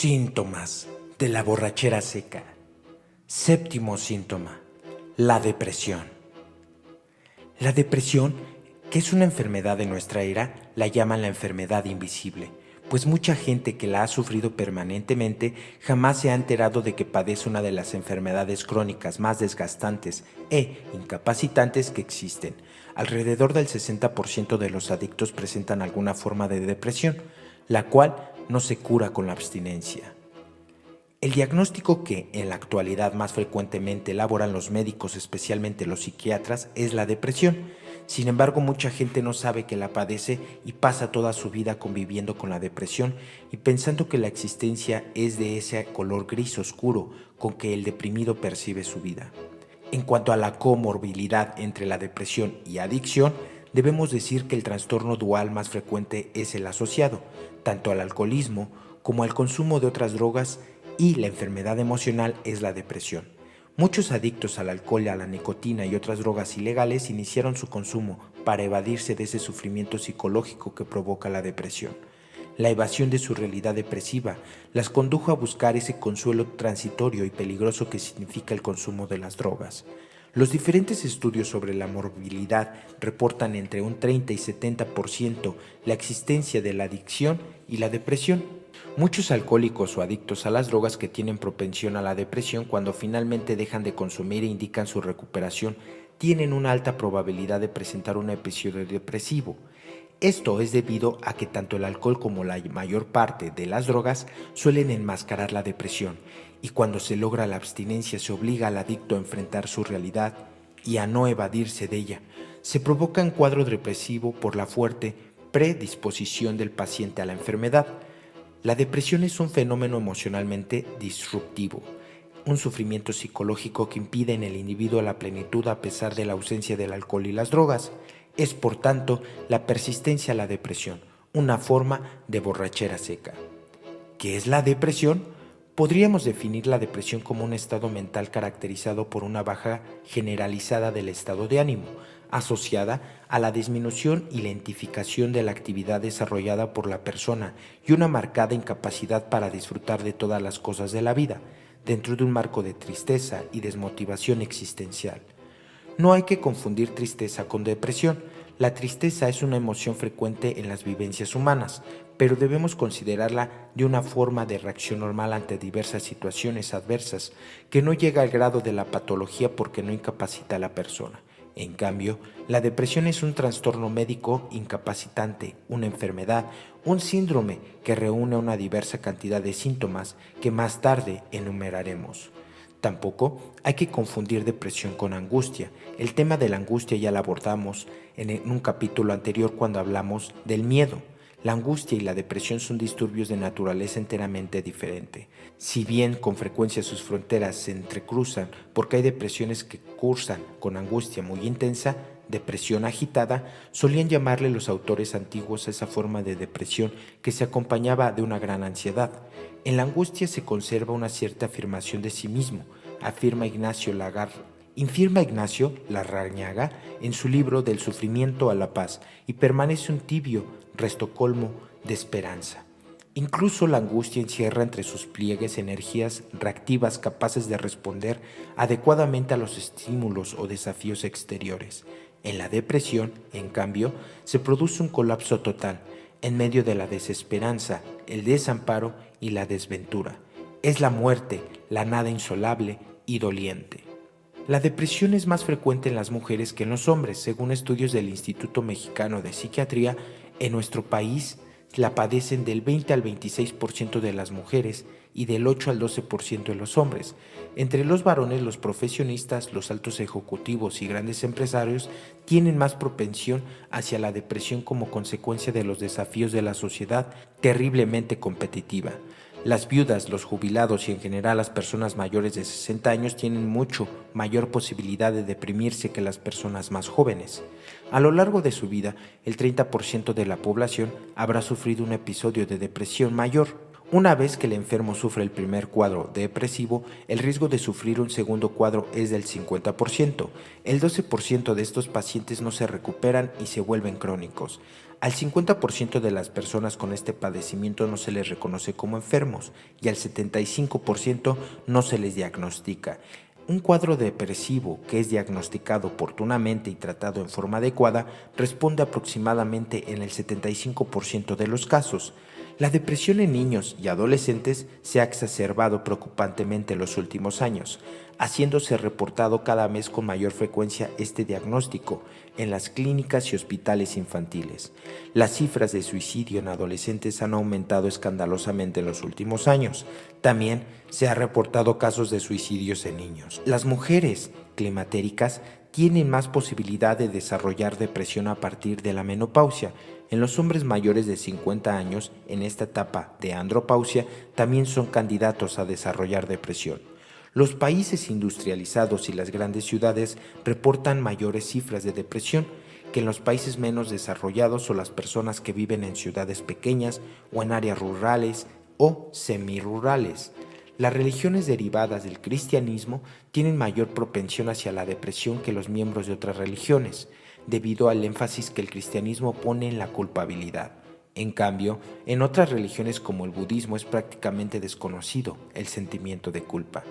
Síntomas de la borrachera seca. Séptimo síntoma, la depresión. La depresión, que es una enfermedad de nuestra era, la llaman la enfermedad invisible, pues mucha gente que la ha sufrido permanentemente jamás se ha enterado de que padece una de las enfermedades crónicas más desgastantes e incapacitantes que existen. Alrededor del 60% de los adictos presentan alguna forma de depresión, la cual no se cura con la abstinencia. El diagnóstico que en la actualidad más frecuentemente elaboran los médicos, especialmente los psiquiatras, es la depresión. Sin embargo, mucha gente no sabe que la padece y pasa toda su vida conviviendo con la depresión y pensando que la existencia es de ese color gris oscuro con que el deprimido percibe su vida. En cuanto a la comorbilidad entre la depresión y adicción, debemos decir que el trastorno dual más frecuente es el asociado, tanto al alcoholismo como al consumo de otras drogas, y la enfermedad emocional es la depresión. Muchos adictos al alcohol, a la nicotina y otras drogas ilegales iniciaron su consumo para evadirse de ese sufrimiento psicológico que provoca la depresión. La evasión de su realidad depresiva las condujo a buscar ese consuelo transitorio y peligroso que significa el consumo de las drogas. Los diferentes estudios sobre la morbilidad reportan entre un 30 y 70% la existencia de la adicción y la depresión. Muchos alcohólicos o adictos a las drogas que tienen propensión a la depresión cuando finalmente dejan de consumir e indican su recuperación tienen una alta probabilidad de presentar un episodio depresivo. Esto es debido a que tanto el alcohol como la mayor parte de las drogas suelen enmascarar la depresión, y cuando se logra la abstinencia se obliga al adicto a enfrentar su realidad y a no evadirse de ella. Se provoca un cuadro depresivo por la fuerte predisposición del paciente a la enfermedad. La depresión es un fenómeno emocionalmente disruptivo, un sufrimiento psicológico que impide en el individuo la plenitud a pesar de la ausencia del alcohol y las drogas. Es, por tanto, la persistencia a la depresión, una forma de borrachera seca. ¿Qué es la depresión? Podríamos definir la depresión como un estado mental caracterizado por una baja generalizada del estado de ánimo, asociada a la disminución y lentificación de la actividad desarrollada por la persona y una marcada incapacidad para disfrutar de todas las cosas de la vida, dentro de un marco de tristeza y desmotivación existencial. No hay que confundir tristeza con depresión. La tristeza es una emoción frecuente en las vivencias humanas, pero debemos considerarla de una forma de reacción normal ante diversas situaciones adversas, que no llega al grado de la patología porque no incapacita a la persona. En cambio, la depresión es un trastorno médico incapacitante, una enfermedad, un síndrome que reúne una diversa cantidad de síntomas que más tarde enumeraremos. Tampoco hay que confundir depresión con angustia. El tema de la angustia ya lo abordamos en un capítulo anterior cuando hablamos del miedo. La angustia y la depresión son disturbios de naturaleza enteramente diferente. Si bien con frecuencia sus fronteras se entrecruzan porque hay depresiones que cursan con angustia muy intensa, depresión agitada, solían llamarle los autores antiguos a esa forma de depresión que se acompañaba de una gran ansiedad. En la angustia se conserva una cierta afirmación de sí mismo, afirma Ignacio Larrañaga en su libro Del sufrimiento a la paz, y permanece un tibio restocolmo de esperanza. Incluso la angustia encierra entre sus pliegues energías reactivas capaces de responder adecuadamente a los estímulos o desafíos exteriores. En la depresión, en cambio, se produce un colapso total, en medio de la desesperanza, el desamparo y la desventura. Es la muerte, la nada insolable y doliente. La depresión es más frecuente en las mujeres que en los hombres, según estudios del Instituto Mexicano de Psiquiatría. En nuestro país la padecen del 20 al 26% de las mujeres y del 8 al 12% de los hombres. Entre los varones, los profesionistas, los altos ejecutivos y grandes empresarios tienen más propensión hacia la depresión como consecuencia de los desafíos de la sociedad terriblemente competitiva. Las viudas, los jubilados y en general las personas mayores de 60 años tienen mucho mayor posibilidad de deprimirse que las personas más jóvenes. A lo largo de su vida, el 30% de la población habrá sufrido un episodio de depresión mayor. Una vez que el enfermo sufre el primer cuadro depresivo, el riesgo de sufrir un segundo cuadro es del 50%. El 12% de estos pacientes no se recuperan y se vuelven crónicos. Al 50% de las personas con este padecimiento no se les reconoce como enfermos y al 75% no se les diagnostica. Un cuadro depresivo que es diagnosticado oportunamente y tratado en forma adecuada responde aproximadamente en el 75% de los casos. La depresión en niños y adolescentes se ha exacerbado preocupantemente en los últimos años, haciéndose reportado cada mes con mayor frecuencia este diagnóstico en las clínicas y hospitales infantiles. Las cifras de suicidio en adolescentes han aumentado escandalosamente en los últimos años. También se han reportado casos de suicidios en niños. Las mujeres climatéricas tienen más posibilidad de desarrollar depresión a partir de la menopausia. En los hombres mayores de 50 años, en esta etapa de andropausia, también son candidatos a desarrollar depresión. Los países industrializados y las grandes ciudades reportan mayores cifras de depresión que en los países menos desarrollados o las personas que viven en ciudades pequeñas o en áreas rurales o semirurales. Las religiones derivadas del cristianismo tienen mayor propensión hacia la depresión que los miembros de otras religiones, debido al énfasis que el cristianismo pone en la culpabilidad. En cambio, en otras religiones como el budismo es prácticamente desconocido el sentimiento de culpa.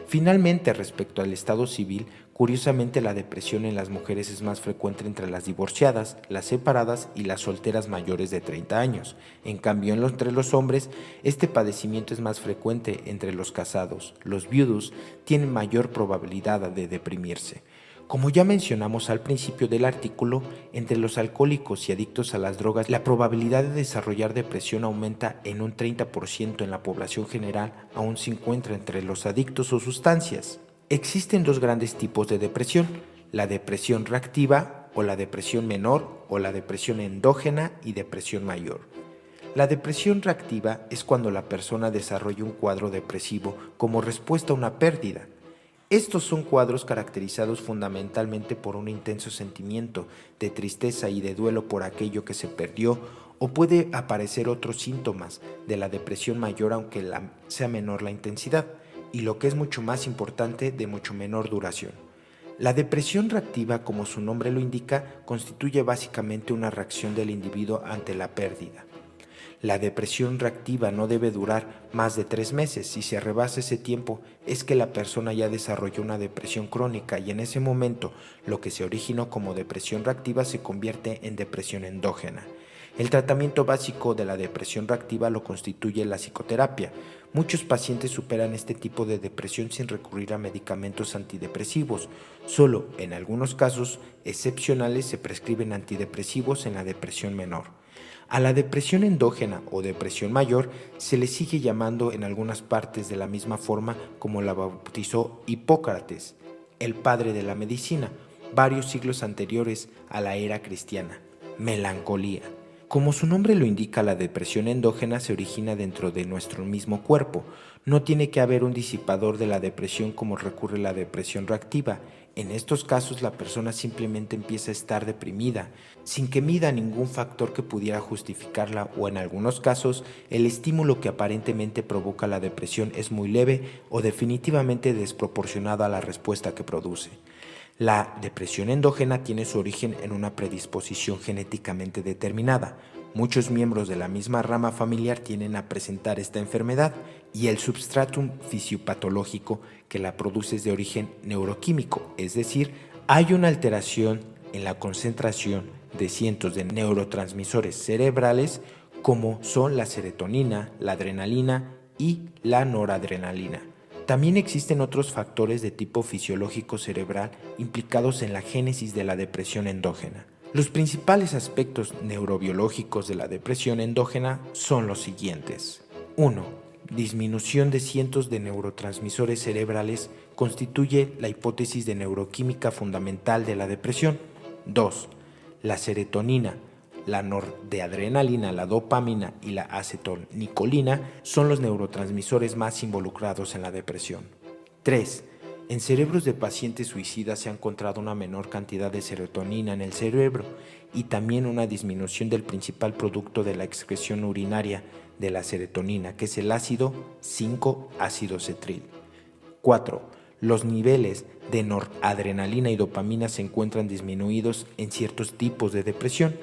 Finalmente, respecto al estado civil, curiosamente la depresión en las mujeres es más frecuente entre las divorciadas, las separadas y las solteras mayores de 30 años. En cambio, entre los hombres, este padecimiento es más frecuente entre los casados. Los viudos tienen mayor probabilidad de deprimirse. Como ya mencionamos al principio del artículo, entre los alcohólicos y adictos a las drogas, la probabilidad de desarrollar depresión aumenta en un 30% en la población general, aún se encuentra entre los adictos o sustancias. Existen dos grandes tipos de depresión, la depresión reactiva o la depresión menor o la depresión endógena y depresión mayor. La depresión reactiva es cuando la persona desarrolla un cuadro depresivo como respuesta a una pérdida. Estos son cuadros caracterizados fundamentalmente por un intenso sentimiento de tristeza y de duelo por aquello que se perdió, o puede aparecer otros síntomas de la depresión mayor aunque sea menor la intensidad, y lo que es mucho más importante, de mucho menor duración. La depresión reactiva, como su nombre lo indica, constituye básicamente una reacción del individuo ante la pérdida. La depresión reactiva no debe durar más de 3 meses. Si se rebasa ese tiempo, es que la persona ya desarrolló una depresión crónica y en ese momento lo que se originó como depresión reactiva se convierte en depresión endógena. El tratamiento básico de la depresión reactiva lo constituye la psicoterapia. Muchos pacientes superan este tipo de depresión sin recurrir a medicamentos antidepresivos. Solo en algunos casos excepcionales se prescriben antidepresivos en la depresión menor. A la depresión endógena o depresión mayor se le sigue llamando en algunas partes de la misma forma como la bautizó Hipócrates, el padre de la medicina, varios siglos anteriores a la era cristiana: melancolía. Como su nombre lo indica, la depresión endógena se origina dentro de nuestro mismo cuerpo. No tiene que haber un disipador de la depresión como recurre la depresión reactiva. En estos casos la persona simplemente empieza a estar deprimida, sin que mida ningún factor que pudiera justificarla, o en algunos casos el estímulo que aparentemente provoca la depresión es muy leve o definitivamente desproporcionado a la respuesta que produce. La depresión endógena tiene su origen en una predisposición genéticamente determinada. Muchos miembros de la misma rama familiar tienden a presentar esta enfermedad y el substratum fisiopatológico que la produce es de origen neuroquímico, es decir, hay una alteración en la concentración de cientos de neurotransmisores cerebrales como son la serotonina, la adrenalina y la noradrenalina. También existen otros factores de tipo fisiológico cerebral implicados en la génesis de la depresión endógena. Los principales aspectos neurobiológicos de la depresión endógena son los siguientes. 1. Disminución de cientos de neurotransmisores cerebrales constituye la hipótesis de neuroquímica fundamental de la depresión. 2. La serotonina, la noradrenalina, la dopamina y la acetilcolina son los neurotransmisores más involucrados en la depresión. 3. En cerebros de pacientes suicidas se ha encontrado una menor cantidad de serotonina en el cerebro y también una disminución del principal producto de la excreción urinaria de la serotonina, que es el ácido 5-ácidocetril. 4. Los niveles de noradrenalina y dopamina se encuentran disminuidos en ciertos tipos de depresión.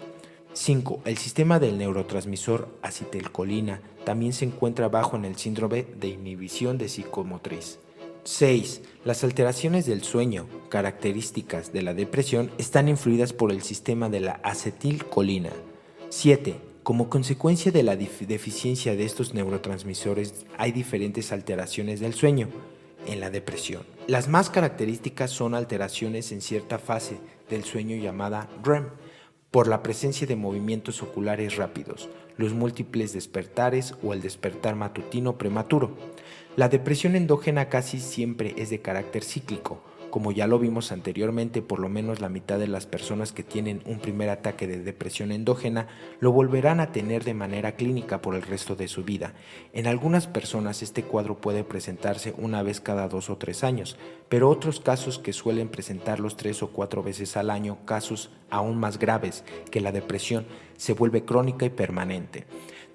5. El sistema del neurotransmisor acetilcolina también se encuentra bajo en el síndrome de inhibición de psicomotriz. 6. Las alteraciones del sueño, características de la depresión, están influidas por el sistema de la acetilcolina. 7. Como consecuencia de la deficiencia de estos neurotransmisores, hay diferentes alteraciones del sueño en la depresión. Las más características son alteraciones en cierta fase del sueño llamada REM, por la presencia de movimientos oculares rápidos, los múltiples despertares o el despertar matutino prematuro. La depresión endógena casi siempre es de carácter cíclico. Como ya lo vimos anteriormente, por lo menos la mitad de las personas que tienen un primer ataque de depresión endógena lo volverán a tener de manera clínica por el resto de su vida. En algunas personas este cuadro puede presentarse una vez cada 2 o 3 años, pero otros casos que suelen presentarlos 3 o 4 veces al año, casos aún más graves que la depresión, se vuelve crónica y permanente.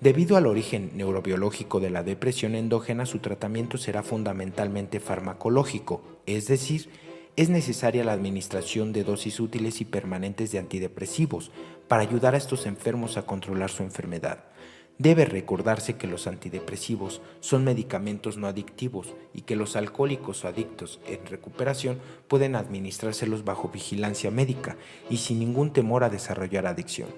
Debido al origen neurobiológico de la depresión endógena, su tratamiento será fundamentalmente farmacológico, es decir, es necesaria la administración de dosis útiles y permanentes de antidepresivos para ayudar a estos enfermos a controlar su enfermedad. Debe recordarse que los antidepresivos son medicamentos no adictivos y que los alcohólicos o adictos en recuperación pueden administrárselos bajo vigilancia médica y sin ningún temor a desarrollar adicción.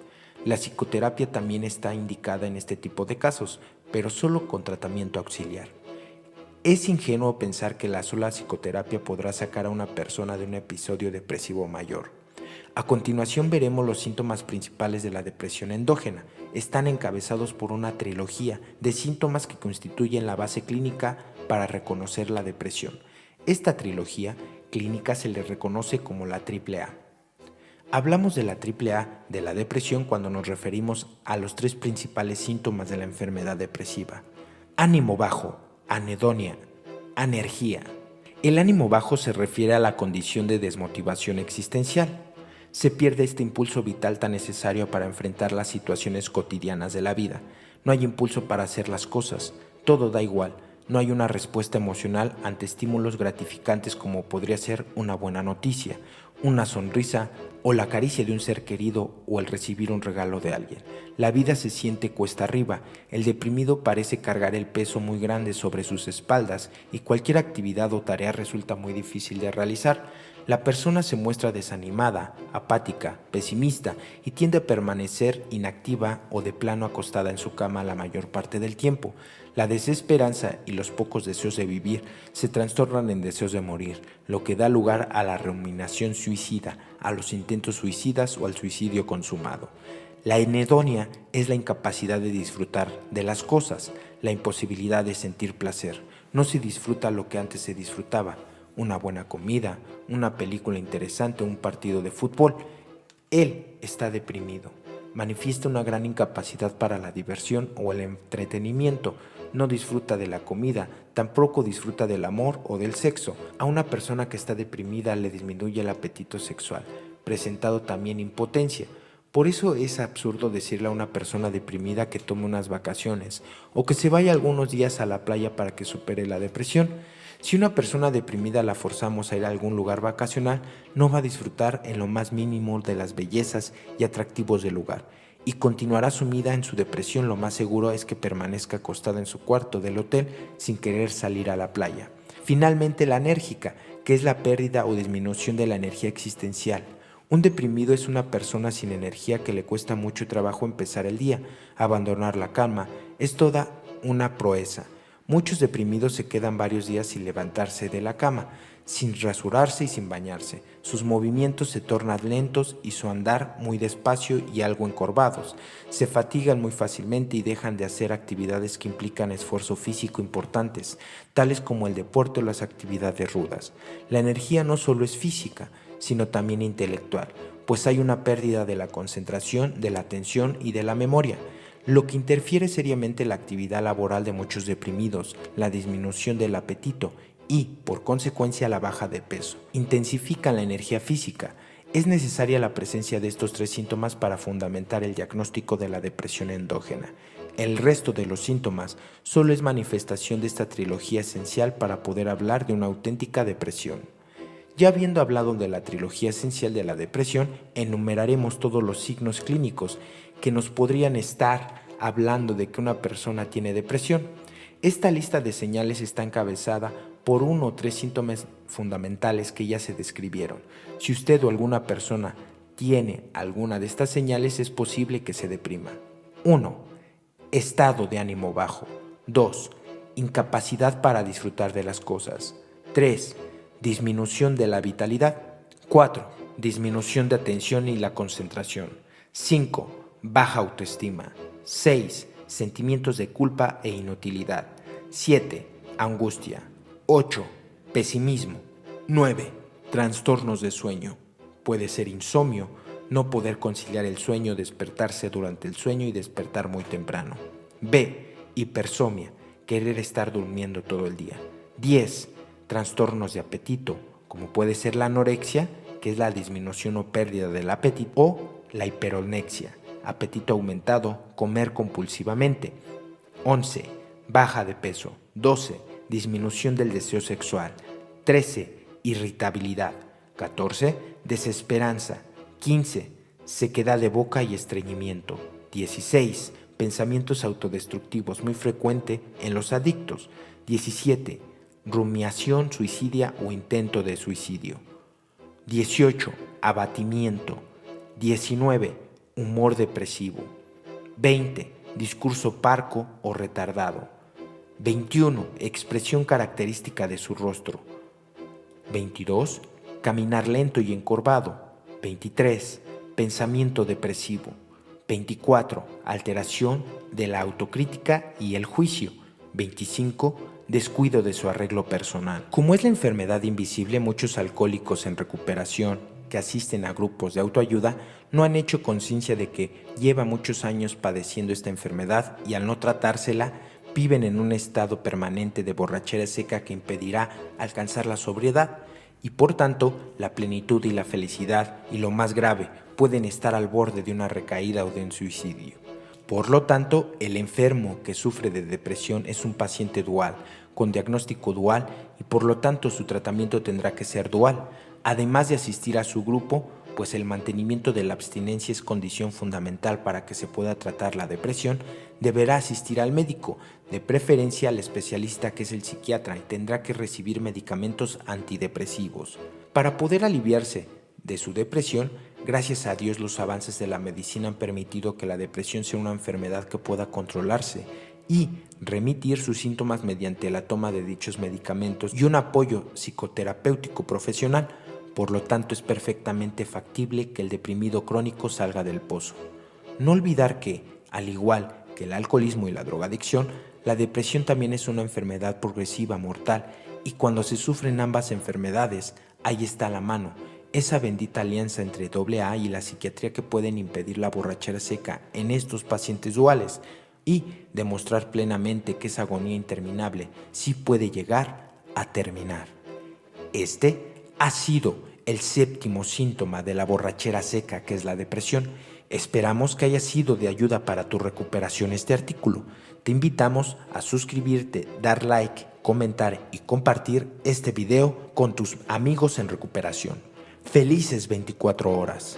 La psicoterapia también está indicada en este tipo de casos, pero solo con tratamiento auxiliar. Es ingenuo pensar que la sola psicoterapia podrá sacar a una persona de un episodio depresivo mayor. A continuación veremos los síntomas principales de la depresión endógena. Están encabezados por una trilogía de síntomas que constituyen la base clínica para reconocer la depresión. Esta trilogía clínica se le reconoce como la AAA. Hablamos de la AAA de la depresión cuando nos referimos a los 3 principales síntomas de la enfermedad depresiva: ánimo bajo, anedonia, anergia. El ánimo bajo se refiere a la condición de desmotivación existencial. Se pierde este impulso vital tan necesario para enfrentar las situaciones cotidianas de la vida. No hay impulso para hacer las cosas, todo da igual. No hay una respuesta emocional ante estímulos gratificantes como podría ser una buena noticia, una sonrisa o la caricia de un ser querido o el recibir un regalo de alguien. La vida se siente cuesta arriba, el deprimido parece cargar el peso muy grande sobre sus espaldas y cualquier actividad o tarea resulta muy difícil de realizar. La persona se muestra desanimada, apática, pesimista y tiende a permanecer inactiva o de plano acostada en su cama la mayor parte del tiempo. La desesperanza y los pocos deseos de vivir se trastornan en deseos de morir, lo que da lugar a la ruminación suicida, a los intentos suicidas o al suicidio consumado. La anedonia es la incapacidad de disfrutar de las cosas, la imposibilidad de sentir placer. No se disfruta lo que antes se disfrutaba: una buena comida, una película interesante, un partido de fútbol. Él está deprimido. Manifiesta una gran incapacidad para la diversión o el entretenimiento. No disfruta de la comida, tampoco disfruta del amor o del sexo. A una persona que está deprimida le disminuye el apetito sexual, presentado también impotencia. Por eso es absurdo decirle a una persona deprimida que tome unas vacaciones o que se vaya algunos días a la playa para que supere la depresión. Si una persona deprimida la forzamos a ir a algún lugar vacacional, no va a disfrutar en lo más mínimo de las bellezas y atractivos del lugar y continuará sumida en su depresión. Lo más seguro es que permanezca acostada en su cuarto del hotel sin querer salir a la playa. Finalmente, la anérgica, que es la pérdida o disminución de la energía existencial. Un deprimido es una persona sin energía que le cuesta mucho trabajo empezar el día. Abandonar la cama es toda una proeza. Muchos deprimidos se quedan varios días sin levantarse de la cama, sin rasurarse y sin bañarse. Sus movimientos se tornan lentos y su andar muy despacio y algo encorvados. Se fatigan muy fácilmente y dejan de hacer actividades que implican esfuerzo físico importantes, tales como el deporte o las actividades rudas. La energía no solo es física, sino también intelectual, pues hay una pérdida de la concentración, de la atención y de la memoria, lo que interfiere seriamente la actividad laboral de muchos deprimidos, la disminución del apetito y, por consecuencia, la baja de peso. Intensifican la energía física. Es necesaria la presencia de estos 3 síntomas para fundamentar el diagnóstico de la depresión endógena. El resto de los síntomas solo es manifestación de esta trilogía esencial para poder hablar de una auténtica depresión. Ya habiendo hablado de la trilogía esencial de la depresión, enumeraremos todos los signos clínicos que nos podrían estar hablando de que una persona tiene depresión. Esta lista de señales está encabezada por 1 o 3 síntomas fundamentales que ya se describieron. Si usted o alguna persona tiene alguna de estas señales, es posible que se deprima. 1. Estado de ánimo bajo. 2. Incapacidad para disfrutar de las cosas. 3. Disminución de la vitalidad. 4. Disminución de atención y la concentración. 5. Baja autoestima. 6. Sentimientos de culpa e inutilidad. 7. Angustia. 8. Pesimismo. 9. Trastornos de sueño. Puede ser insomnio, no poder conciliar el sueño, despertarse durante el sueño y despertar muy temprano. B. Hipersomnia, querer estar durmiendo todo el día. 10. Trastornos de apetito, como puede ser la anorexia, que es la disminución o pérdida del apetito, o la hiperonexia, apetito aumentado, comer compulsivamente. 11. Baja de peso. 12. Disminución del deseo sexual. 13. Irritabilidad. 14. Desesperanza. 15. Sequedad de boca y estreñimiento. 16. Pensamientos autodestructivos, muy frecuente en los adictos. 17. Rumiación suicidia o intento de suicidio. 18. Abatimiento. 19. Humor depresivo. 20. Discurso parco o retardado. 21. Expresión característica de su rostro. 22. Caminar lento y encorvado. 23. Pensamiento depresivo. 24. Alteración de la autocrítica y el juicio. 25. Descuido de su arreglo personal. Como es la enfermedad invisible, muchos alcohólicos en recuperación que asisten a grupos de autoayuda no han hecho conciencia de que lleva muchos años padeciendo esta enfermedad y al no tratársela viven en un estado permanente de borrachera seca que impedirá alcanzar la sobriedad y por tanto la plenitud y la felicidad y lo más grave pueden estar al borde de una recaída o de un suicidio. Por lo tanto, el enfermo que sufre de depresión es un paciente dual, con diagnóstico dual y por lo tanto su tratamiento tendrá que ser dual, además de asistir a su grupo, pues el mantenimiento de la abstinencia es condición fundamental para que se pueda tratar la depresión, deberá asistir al médico, de preferencia al especialista que es el psiquiatra y tendrá que recibir medicamentos antidepresivos. Para poder aliviarse de su depresión, gracias a Dios los avances de la medicina han permitido que la depresión sea una enfermedad que pueda controlarse y remitir sus síntomas mediante la toma de dichos medicamentos y un apoyo psicoterapéutico profesional. Por lo tanto, es perfectamente factible que el deprimido crónico salga del pozo. No olvidar que, al igual que el alcoholismo y la drogadicción, la depresión también es una enfermedad progresiva mortal y cuando se sufren ambas enfermedades, ahí está a la mano esa bendita alianza entre AA y la psiquiatría que pueden impedir la borrachera seca en estos pacientes duales y demostrar plenamente que esa agonía interminable sí puede llegar a terminar. Este ha sido el 7º síntoma de la borrachera seca, que es la depresión. Esperamos que haya sido de ayuda para tu recuperación este artículo. Te invitamos a suscribirte, dar like, comentar y compartir este video con tus amigos en recuperación. Felices 24 horas.